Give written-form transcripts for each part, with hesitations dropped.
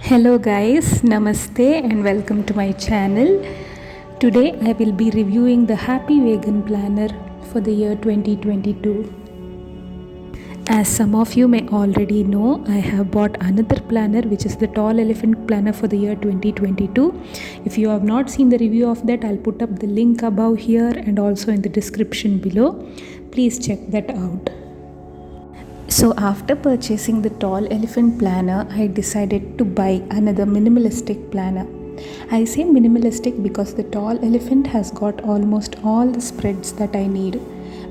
Hello guys, namaste and welcome to my channel. Today I will be reviewing the Happy Wagon planner for the year 2022. As some of you may already know, I have bought another planner which is the Tall Elephant planner for the year 2022. If you have not seen the review of that, I'll put up the link above here and also in the description below. Please check that out. So after purchasing the Tall Elephant planner, I decided to buy another minimalistic planner. I say minimalistic because the Tall Elephant has got almost all the spreads that I need.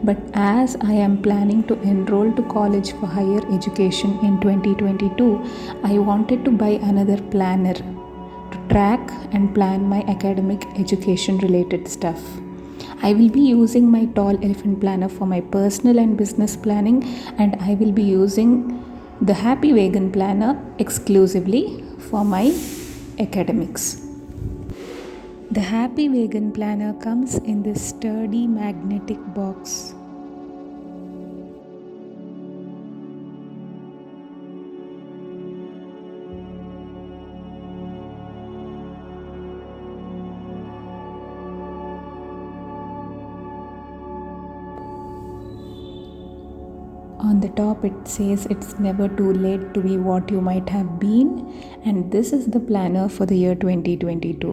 But as I am planning to enroll to college for higher education in 2022, I wanted to buy another planner to track and plan my academic education related stuff. I will be using my Tall Elephant planner for my personal and business planning, and I will be using the Happy Wagon planner exclusively for my academics. The Happy Wagon planner comes in this sturdy magnetic box. On the top it says it's never too late to be what you might have been, and this is the planner for the year 2022.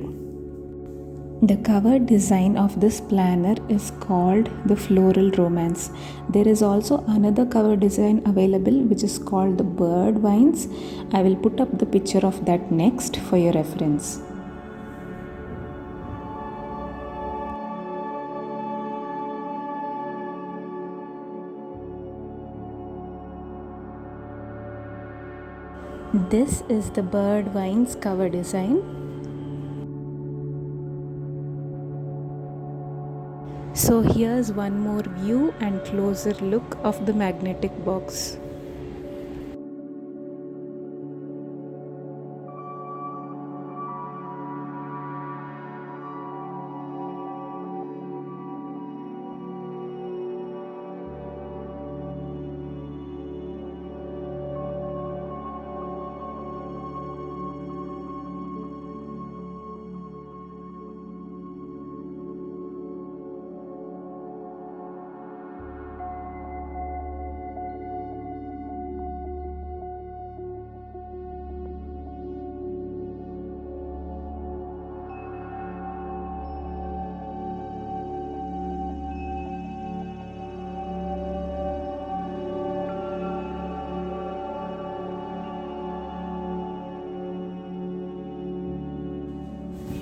The cover design of this planner is called the Floral Romance. There is also another cover design available which is called the Bird Vines. I will put up the picture of that next for your reference. This is the Bird Vines cover design. So here's one more view and closer look of the magnetic box.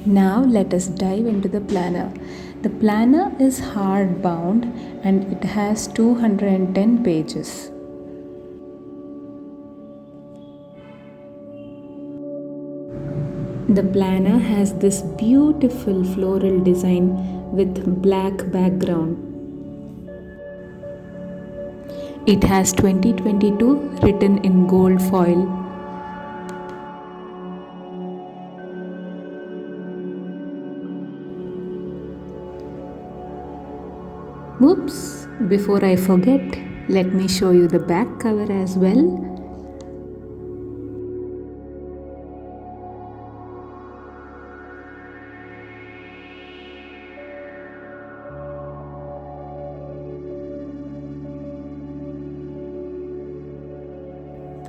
Now let us dive into the planner. The planner is hardbound and it has 210 pages. The planner has this beautiful floral design with black background. It has 2022 written in gold foil. Oops, before I forget, let me show you the back cover as well.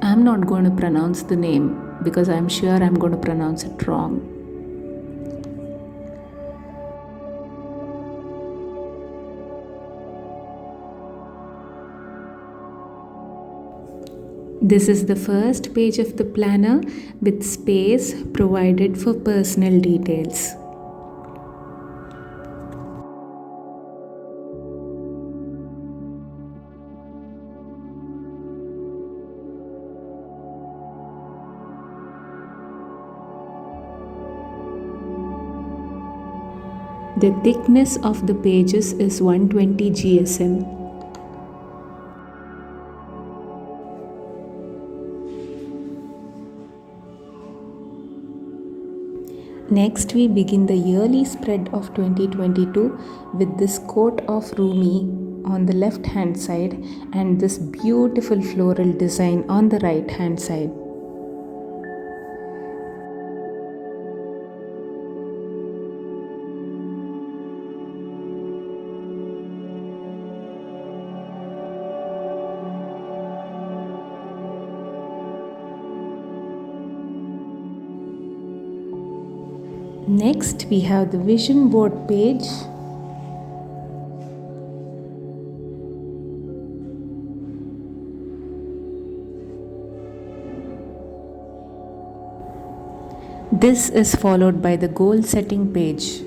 I'm not going to pronounce the name because I'm sure I'm going to pronounce it wrong. This is the first page of the planner with space provided for personal details. The thickness of the pages is 120 GSM. Next, we begin the yearly spread of 2022 with this quote of Rumi on the left hand side and this beautiful floral design on the right hand side. Next, we have the vision board page. This is followed by the goal setting page.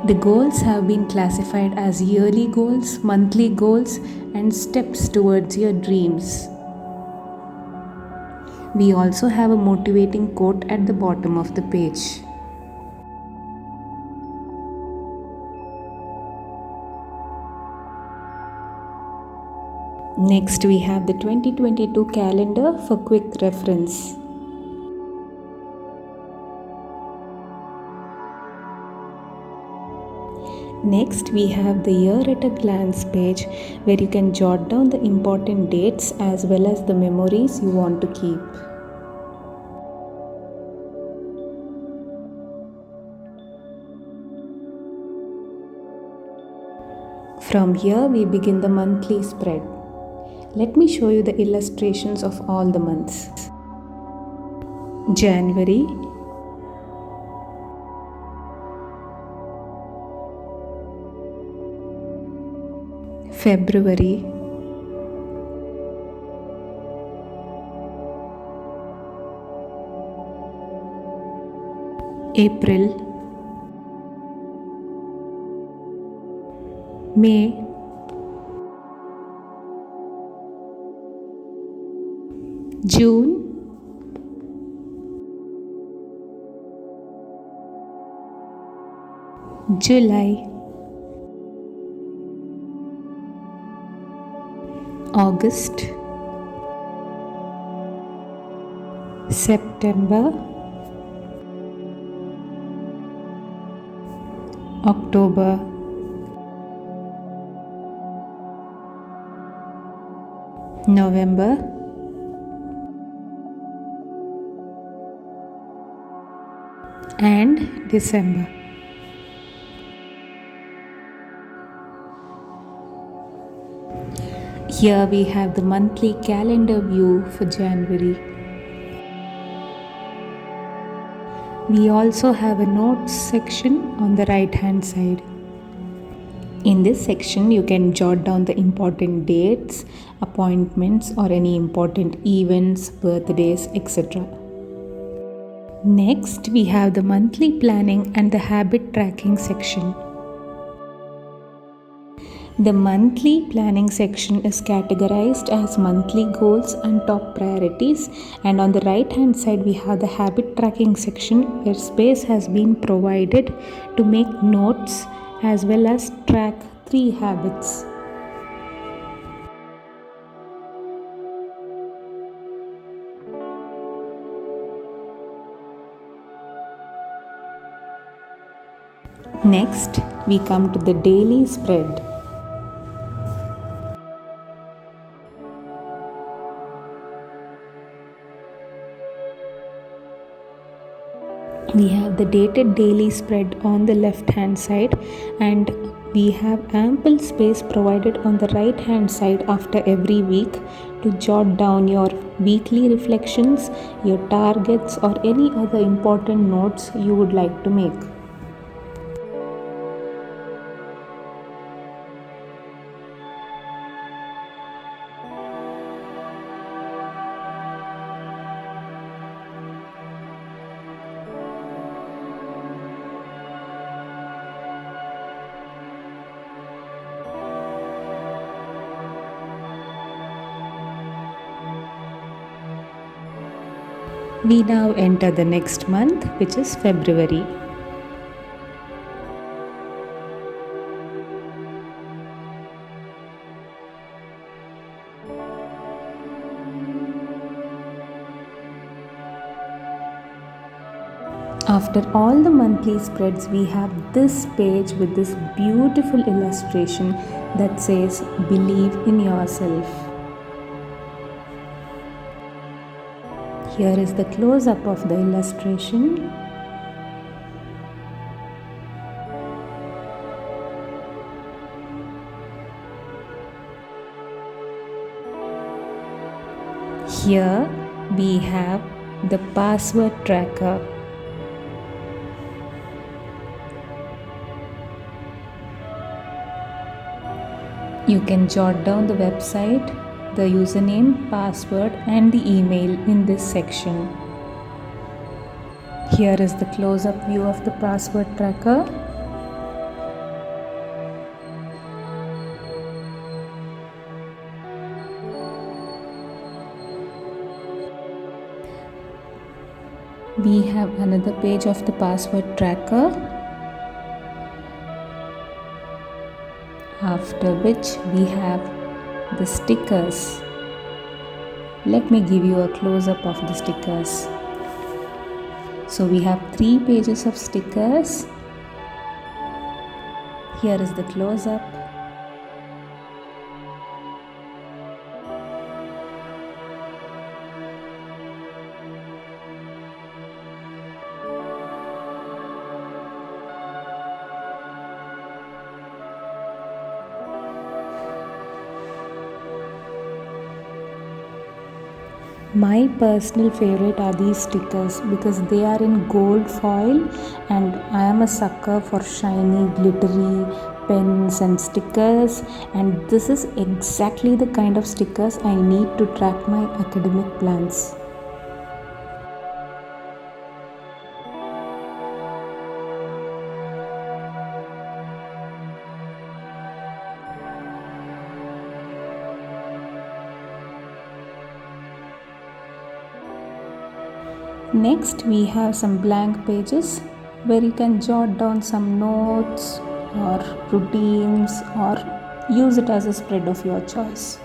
The goals have been classified as yearly goals, monthly goals, and steps towards your dreams. We also have a motivating quote at the bottom of the page. Next, we have the 2022 calendar for quick reference. Next, we have the year at a glance page where you can jot down the important dates as well as the memories you want to keep. From here, we begin the monthly spread. Let me show you the illustrations of all the months. January, February, April, May, June, July, August, September, October, November, and December. Here we have the monthly calendar view for January. We also have a notes section on the right hand side. In this section, you can jot down the important dates, appointments, or any important events, birthdays, etc. Next, we have the monthly planning and the habit tracking section. The monthly planning section is categorized as monthly goals and top priorities, and on the right hand side we have the habit tracking section where space has been provided to make notes as well as track 3 habits. Next, we come to the daily spread. We have the dated daily spread on the left hand side, and we have ample space provided on the right hand side after every week to jot down your weekly reflections, your targets, or any other important notes you would like to make. We now enter the next month, which is February. After all the monthly spreads, we have this page with this beautiful illustration that says, "Believe in yourself." Here is the close-up of the illustration. Here we have the password tracker. You can jot down the website, the username, password, and the email in this section. Here is the close-up view of the password tracker. We have another page of the password tracker, after which we have the stickers. Let me give you a close-up of the stickers. So we have 3 pages of stickers. Here is the close-up. My personal favorite are these stickers because they are in gold foil, and I am a sucker for shiny, glittery pens and stickers, and this is exactly the kind of stickers I need to track my academic plans. Next, we have some blank pages where you can jot down some notes or routines or use it as a spread of your choice.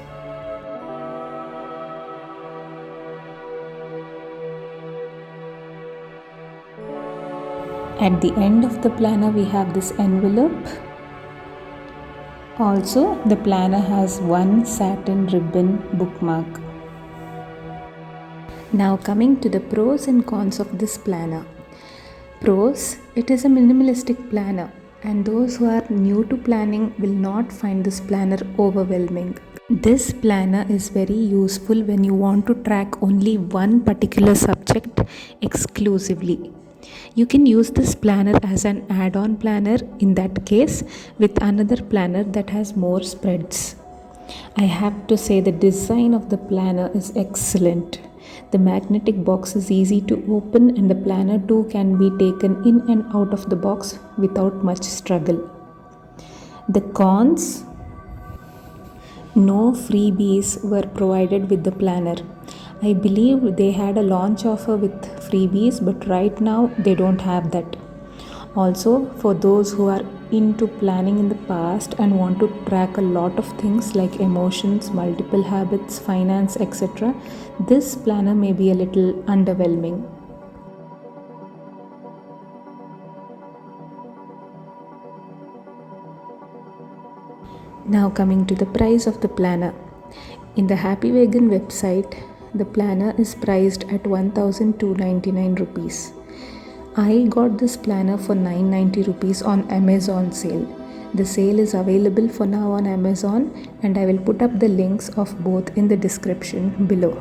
At the end of the planner, we have this envelope. Also, the planner has one satin ribbon bookmark. Now coming to the pros and cons of this planner. Pros: it is a minimalistic planner, and those who are new to planning will not find this planner overwhelming. This planner is very useful when you want to track only one particular subject exclusively. You can use this planner as an add-on planner in that case with another planner that has more spreads. I have to say the design of the planner is excellent. The magnetic box is easy to open, and the planner too can be taken in and out of the box without much struggle. The cons: no freebies were provided with the planner. I believe they had a launch offer with freebies, but right now they don't have that. Also, for those who are into planning in the past and want to track a lot of things like emotions, multiple habits, finance, etc., this planner may be a little underwhelming. Now coming to the price of the planner. In the Happy Wagon website, the planner is priced at 1,299 rupees. I got this planner for 990 rupees on Amazon sale. The sale is available for now on Amazon, and I will put up the links of both in the description below.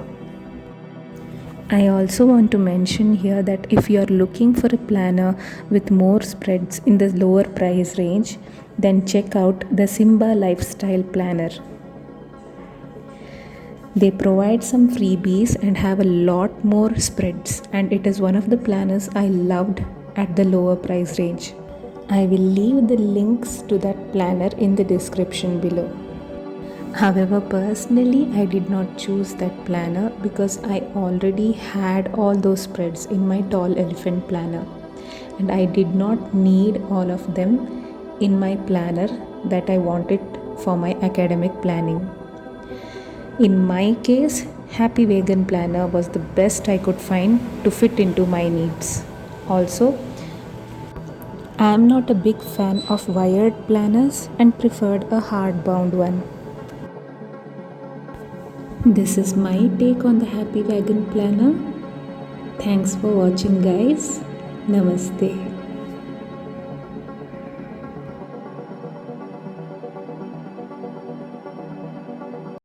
I also want to mention here that if you are looking for a planner with more spreads in the lower price range, then check out the Simba Lifestyle Planner. They provide some freebies and have a lot more spreads, and it is one of the planners I loved at the lower price range. I will leave the links to that planner in the description below. However, personally, I did not choose that planner because I already had all those spreads in my tall elephant planner, and I did not need all of them in my planner that I wanted for my academic planning. In my case, Happy Wagon Planner was the best I could find to fit into my needs. Also, I am not a big fan of wired planners and preferred a hardbound one. This is my take on the Happy Wagon Planner. Thanks for watching, guys. Namaste.